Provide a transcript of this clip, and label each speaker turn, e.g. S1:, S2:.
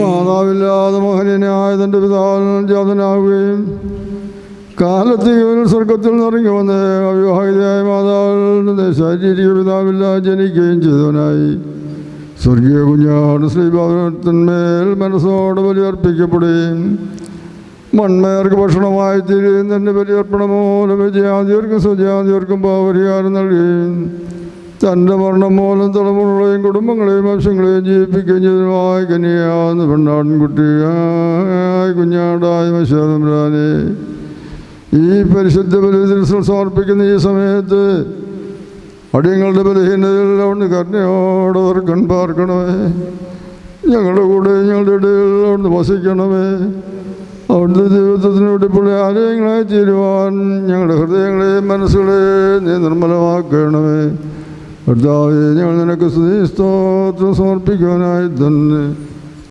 S1: മാതാവില്ലാതെ മഹനീയനായ തൻ്റെ പിതാവിനാൽ ജാതനാവുകയും കാലത്ത് ഇവനിൽ സ്വർഗത്തിൽ നിറങ്ങി വന്ന് അവിവാഹിതയായ മാതാവിൻ്റെ ശാരീരിക പിതാവില്ലാതെ ജനിക്കുകയും ചെയ്തവനായി സ്വർഗീയ കുഞ്ഞാട് ശ്രീഭവനത്തിന്മേൽ മനസ്സോടെ ബലിയർപ്പിക്കപ്പെടുകയും മൺമേർക്ക് ഭക്ഷണമായി തീരുകയും തന്നെ ബലിയർപ്പണം മൂലം വിജയാദികർക്കും സ്വജാതികർക്കും പാപരിഹാരം നൽകുകയും തൻ്റെ മരണം മൂലം തലമുറകളെയും കുടുംബങ്ങളെയും വംശങ്ങളെയും ജീവിപ്പിക്കുകയും ചെയ്തതുമായ കന്യയാകുന്ന പെണ്ണാട്ടിൻകുട്ടിയായ കുഞ്ഞാടായ മനുഷ്യരാനെ ഈ പരിശുദ്ധ ബലിയിൽ സമർപ്പിക്കുന്ന ഈ സമയത്ത് അടിയങ്ങളുടെ ബലഹീനതയിൽ അവിടുന്ന് കരുണയോടെ ഓർക്കൺ പാർക്കണമേ. ഞങ്ങളുടെ കൂടെ ഞങ്ങളുടെ ഇടയിൽ അവിടുന്ന് വസിക്കണമേ. അവിടുത്തെ ജീവിതത്തിന് വെടിപ്പുള്ള ആലയങ്ങളായി തീരുവാൻ ഞങ്ങളുടെ ഹൃദയങ്ങളെയും മനസ്സുകളെയും നീ നിർമ്മലമാക്കണമേ. കർത്താവേ, ഞങ്ങൾ നിനക്ക് സ്തുതി സ്തോത്രം സമർപ്പിക്കുവാനായി തന്നെ